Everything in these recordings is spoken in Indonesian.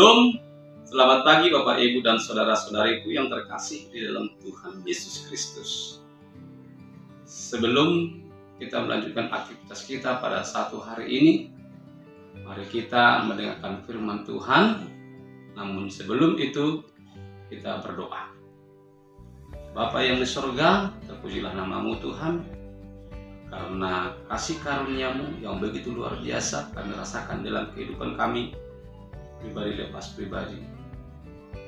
Shalom, selamat pagi Bapak Ibu dan saudara-saudariku yang terkasih di dalam Tuhan Yesus Kristus. Sebelum kita melanjutkan aktivitas kita pada satu hari ini, mari kita mendengarkan firman Tuhan. Namun sebelum itu, kita berdoa. Bapa yang di surga, terpujilah namamu Tuhan, karena kasih karuniamu yang begitu luar biasa kami rasakan dalam kehidupan kami, pribadi lepas pribadi.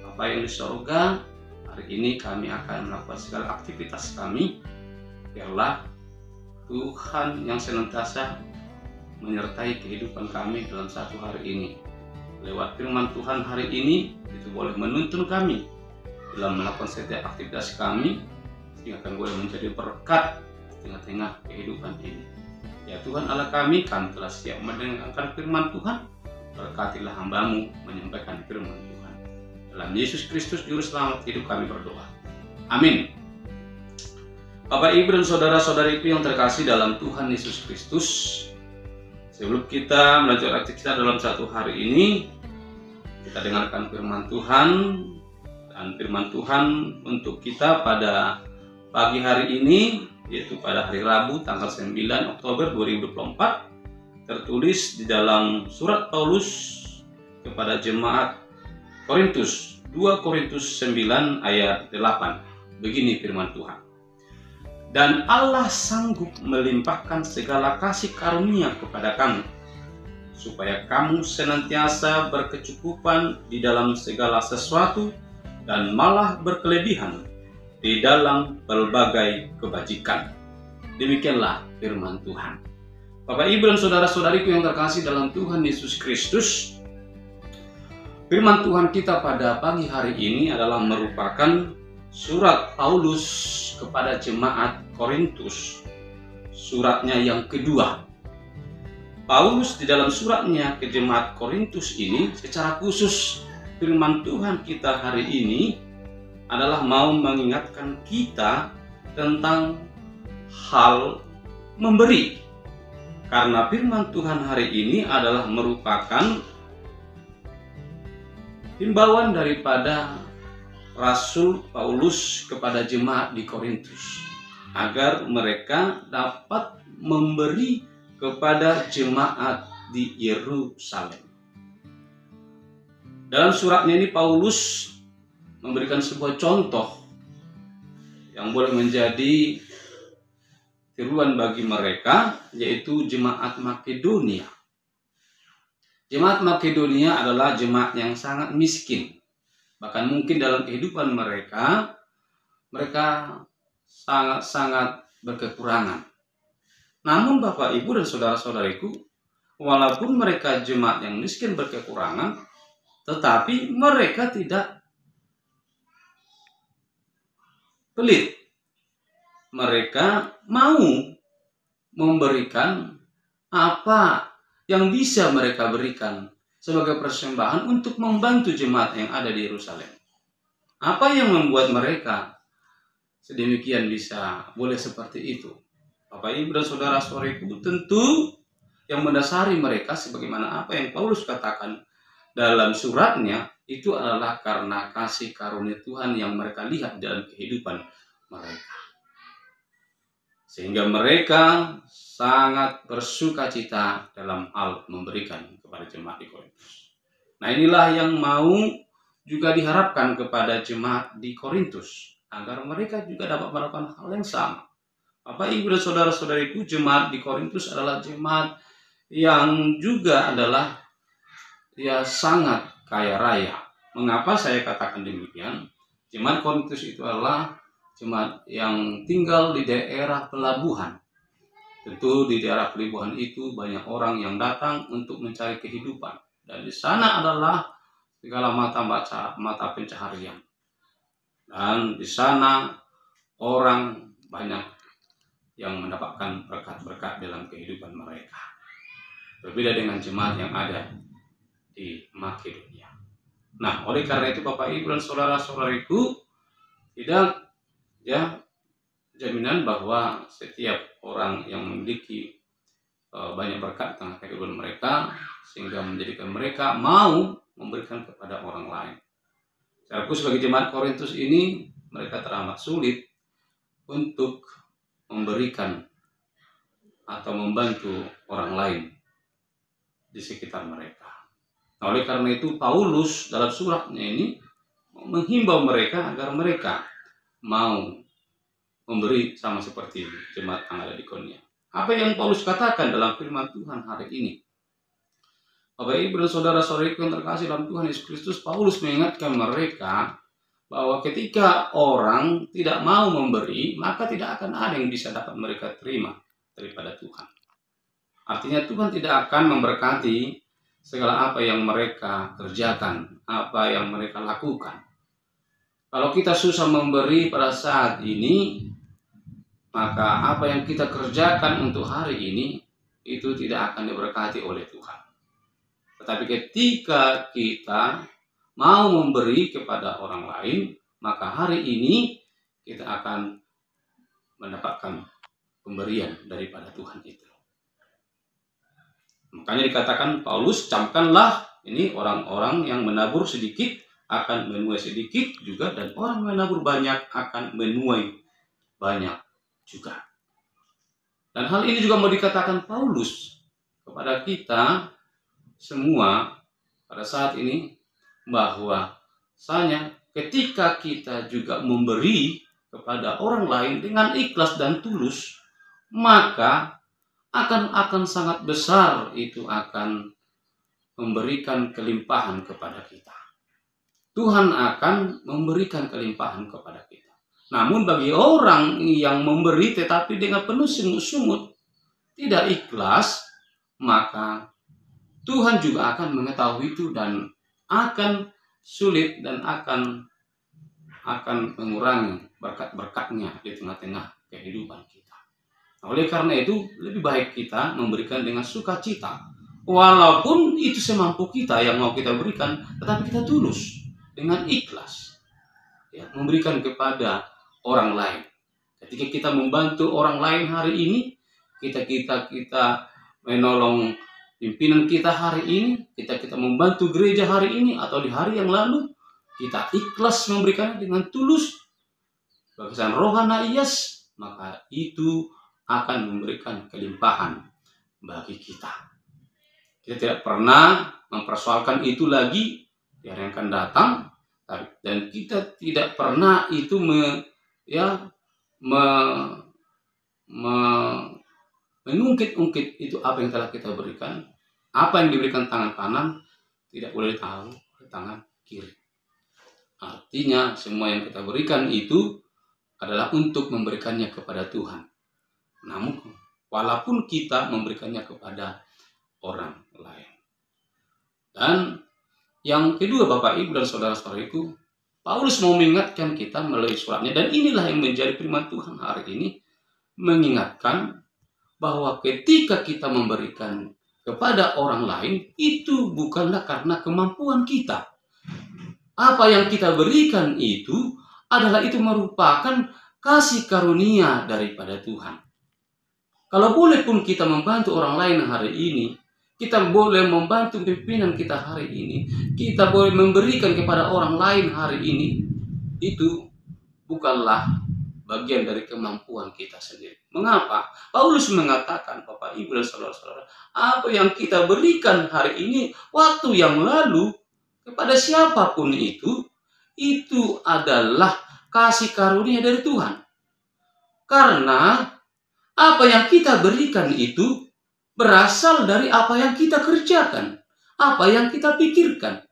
Bapa yang di surga, hari ini kami akan melakukan segala aktivitas kami. Biarlah Tuhan yang senantiasa menyertai kehidupan kami dalam satu hari ini. Lewat firman Tuhan hari ini, itu boleh menuntun kami dalam melakukan setiap aktivitas kami, sehingga akan boleh menjadi berkat di tengah-tengah kehidupan ini. Ya Tuhan Allah kami telah siap mendengarkan firman Tuhan. Berkatilah hambamu menyampaikan firman Tuhan. Dalam Yesus Kristus Juru Selamat hidup kami berdoa. Amin. Bapak Ibu dan saudara-saudariku yang terkasih dalam Tuhan Yesus Kristus, sebelum kita melanjutkan aktivitas dalam satu hari ini, kita dengarkan firman Tuhan. Dan firman Tuhan untuk kita pada pagi hari ini, yaitu pada hari Rabu tanggal 9 Oktober 2024, tertulis di dalam surat Paulus kepada jemaat Korintus, 2 Korintus 9 ayat 8. Begini firman Tuhan. Dan Allah sanggup melimpahkan segala kasih karunia kepada kamu, supaya kamu senantiasa berkecukupan di dalam segala sesuatu dan malah berkelebihan di dalam berbagai kebajikan. Demikianlah firman Tuhan. Bapak Ibu dan saudara-saudariku yang terkasih dalam Tuhan Yesus Kristus, firman Tuhan kita pada pagi hari ini adalah merupakan surat Paulus kepada jemaat Korintus, suratnya yang kedua. Paulus di dalam suratnya ke jemaat Korintus ini, secara khusus firman Tuhan kita hari ini adalah mau mengingatkan kita tentang hal memberi. Karena firman Tuhan hari ini adalah merupakan himbauan daripada Rasul Paulus kepada jemaat di Korintus, agar mereka dapat memberi kepada jemaat di Yerusalem. Dalam suratnya ini Paulus memberikan sebuah contoh yang boleh menjadi tiruan bagi mereka, yaitu jemaat Makedonia. Jemaat Makedonia adalah jemaat yang sangat miskin. Bahkan mungkin dalam kehidupan mereka sangat-sangat berkekurangan. Namun Bapak Ibu dan saudara-saudariku, walaupun mereka jemaat yang miskin berkekurangan, tetapi mereka tidak pelit. Mereka mau memberikan apa yang bisa mereka berikan sebagai persembahan untuk membantu jemaat yang ada di Yerusalem. Apa yang membuat mereka sedemikian bisa boleh seperti itu? Bapak Ibu dan saudara-saudariku, tentu yang mendasari mereka sebagaimana apa yang Paulus katakan dalam suratnya, itu adalah karena kasih karunia Tuhan yang mereka lihat dalam kehidupan mereka. Sehingga mereka sangat bersuka cita dalam hal memberikan kepada jemaat di Korintus. Nah, inilah yang mau juga diharapkan kepada jemaat di Korintus, agar mereka juga dapat melakukan hal yang sama. Bapak Ibu dan saudara-saudariku, jemaat di Korintus adalah jemaat yang juga adalah sangat kaya raya. Mengapa saya katakan demikian? Jemaat Korintus itu adalah jemaat yang tinggal di daerah pelabuhan. Tentu di daerah pelabuhan itu banyak orang yang datang untuk mencari kehidupan. Dan di sana adalah segala mata pencaharian. Dan di sana orang banyak yang mendapatkan berkat-berkat dalam kehidupan mereka. Berbeda dengan jemaat yang ada di Makedonia. Nah, oleh karena itu Bapak Ibu dan saudara-saudariku, tidak jaminan bahwa setiap orang yang memiliki banyak berkat tentang kehidupan mereka, sehingga menjadikan mereka mau memberikan kepada orang lain. Secara khusus bagi jemaat Korintus ini, mereka teramat sulit untuk memberikan atau membantu orang lain di sekitar mereka. Nah, oleh karena itu Paulus dalam suratnya ini menghimbau mereka agar mereka mau memberi sama seperti jemaat yang ada di Ikonia. Apa yang Paulus katakan dalam firman Tuhan hari ini? Bapak Ibu dan saudara-saudariku yang terkasih dalam Tuhan Yesus Kristus, Paulus mengingatkan mereka bahwa ketika orang tidak mau memberi, maka tidak akan ada yang bisa dapat mereka terima daripada Tuhan. Artinya Tuhan tidak akan memberkati segala apa yang mereka kerjakan, apa yang mereka lakukan. Kalau kita susah memberi pada saat ini, maka apa yang kita kerjakan untuk hari ini itu tidak akan diberkati oleh Tuhan. Tetapi ketika kita mau memberi kepada orang lain, maka hari ini kita akan mendapatkan pemberian daripada Tuhan itu. Makanya dikatakan Paulus, camkanlah ini orang-orang yang menabur sedikit akan menuai sedikit juga, dan orang menabur banyak akan menuai banyak juga. Dan hal ini juga mau dikatakan Paulus kepada kita semua pada saat ini, bahwa ketika kita juga memberi kepada orang lain dengan ikhlas dan tulus, maka akan sangat besar itu akan memberikan kelimpahan kepada kita. Tuhan akan memberikan kelimpahan kepada kita. Namun bagi orang yang memberi tetapi dengan penuh sungut-sungut, tidak ikhlas, maka Tuhan juga akan mengetahui itu dan akan sulit dan akan mengurangi berkat-berkatnya di tengah-tengah kehidupan kita. Oleh karena itu, lebih baik kita memberikan dengan sukacita. Walaupun itu semampu kita yang mau kita berikan, tetapi kita tulus dengan ikhlas, ya, memberikan kepada orang lain. Ketika kita membantu orang lain hari ini, kita menolong pimpinan kita hari ini, kita membantu gereja hari ini atau di hari yang lalu, kita ikhlas memberikan dengan tulus, bagasan rohaniyas, maka itu akan memberikan kelimpahan bagi kita. Kita tidak pernah mempersoalkan itu lagi di hari yang akan datang, dan kita tidak pernah itu mengungkit-ungkit itu apa yang telah kita berikan. Apa yang diberikan tangan kanan tidak boleh tahu tangan kiri. Artinya semua yang kita berikan itu adalah untuk memberikannya kepada Tuhan. Namun walaupun kita memberikannya kepada orang lain. Dan yang kedua, Bapak Ibu dan saudara-saudariku, Paulus mau mengingatkan kita melalui suratnya, dan inilah yang menjadi firman Tuhan hari ini, mengingatkan bahwa ketika kita memberikan kepada orang lain, itu bukanlah karena kemampuan kita. Apa yang kita berikan itu adalah itu merupakan kasih karunia daripada Tuhan. Kalau boleh pun kita membantu orang lain hari ini, kita boleh membantu pimpinan kita hari ini, kita boleh memberikan kepada orang lain hari ini, itu bukanlah bagian dari kemampuan kita sendiri. Mengapa? Paulus mengatakan, Bapak Ibu dan saudara-saudara, apa yang kita berikan hari ini, waktu yang lalu, kepada siapapun itu adalah kasih karunia dari Tuhan. Karena apa yang kita berikan itu berasal dari apa yang kita kerjakan, apa yang kita pikirkan.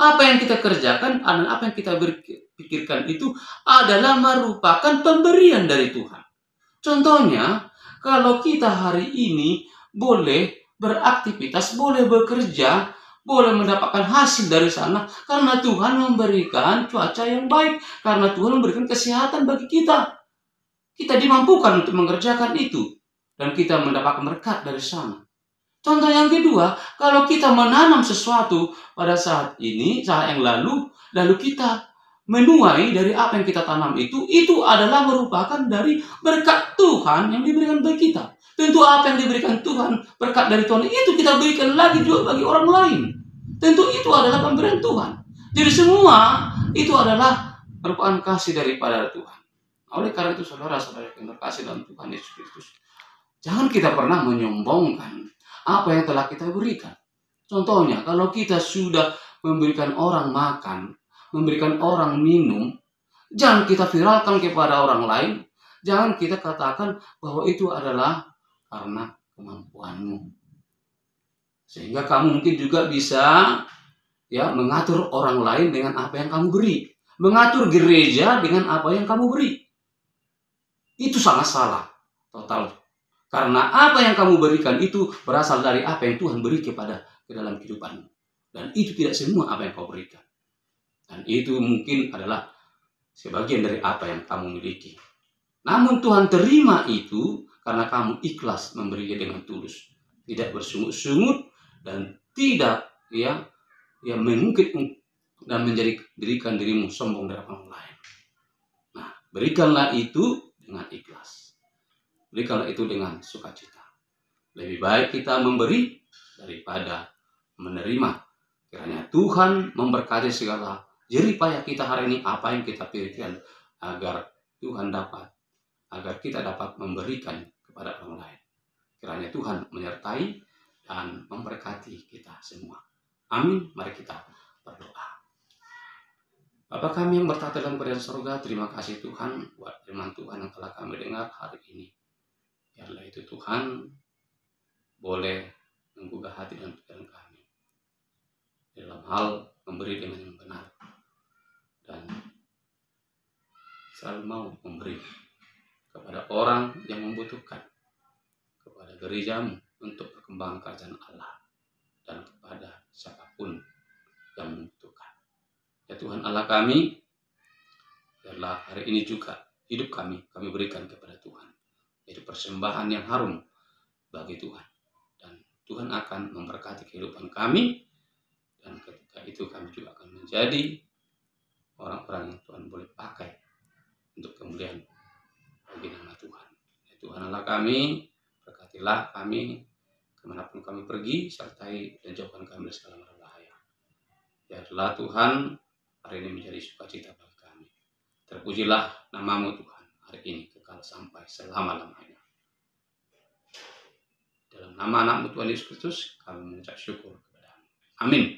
Apa yang kita kerjakan dan apa yang kita pikirkan itu adalah merupakan pemberian dari Tuhan. Contohnya, kalau kita hari ini boleh beraktivitas, boleh bekerja, boleh mendapatkan hasil dari sana, karena Tuhan memberikan cuaca yang baik, karena Tuhan memberikan kesehatan bagi kita. Kita dimampukan untuk mengerjakan itu, dan kita mendapatkan berkat dari sana. Contoh yang kedua, kalau kita menanam sesuatu pada saat ini, saat yang lalu kita menuai dari apa yang kita tanam itu adalah merupakan dari berkat Tuhan yang diberikan bagi kita. Tentu apa yang diberikan Tuhan, berkat dari Tuhan itu kita berikan lagi juga bagi orang lain. tentu itu adalah pemberian Tuhan. Jadi semua itu adalah merupakan kasih daripada Tuhan. Oleh karena itu saudara-saudara yang terkasih dalam Tuhan Yesus Kristus, jangan kita pernah menyombongkan apa yang telah kita berikan. Contohnya, kalau kita sudah memberikan orang makan, memberikan orang minum, jangan kita viralkan kepada orang lain. Jangan kita katakan bahwa itu adalah karena kemampuanmu. Sehingga kamu mungkin juga bisa mengatur orang lain dengan apa yang kamu beri. Mengatur gereja dengan apa yang kamu beri. Itu sangat salah. Total. Karena apa yang kamu berikan itu berasal dari apa yang Tuhan beri ke dalam kehidupanmu. Dan itu tidak semua apa yang kau berikan. Dan itu mungkin adalah sebagian dari apa yang kamu miliki. Namun Tuhan terima itu karena kamu ikhlas memberinya dengan tulus. Tidak bersungut-sungut dan tidak mengungkit dan menjadikan dirimu sombong dari orang lain. Nah, berikanlah itu dengan ikhlas. Berikanlah itu dengan sukacita. Lebih baik kita memberi daripada menerima. Kiranya Tuhan memberkati segala jerih payah kita hari ini, apa yang kita berikan, agar kita dapat memberikan kepada orang lain. Kiranya Tuhan menyertai dan memberkati kita semua. Amin. Mari kita berdoa. Bapa kami yang bertata dalam kerajaan surga, terima kasih Tuhan buat firman Tuhan yang telah kami dengar hari ini. Biarlah itu Tuhan boleh menggugah hati dan pikiran kami dalam hal memberi dengan yang benar dan selalu mau memberi kepada orang yang membutuhkan, kepada gerejamu untuk perkembangan kerajaan Allah, dan kepada siapapun yang membutuhkan. Ya Tuhan Allah kami, biarlah hari ini juga hidup kami berikan kepada Tuhan. Jadi persembahan yang harum bagi Tuhan. Dan Tuhan akan memberkati kehidupan kami. Dan ketika itu kami juga akan menjadi orang-orang yang Tuhan boleh pakai untuk kemuliaan bagi nama Tuhan. Ya Tuhan Allah kami, berkatilah kami kemanapun kami pergi, sertai dan jauhkan kami dari segala mara bahaya. Biarlah Tuhan hari ini menjadi sukacita bagi kami. Terpujilah namamu Tuhan hari ini kekal sampai selama-lamanya. Dalam nama anakmu Tuhan Yesus Kristus kami mengucap syukur kepada-Mu. Amin.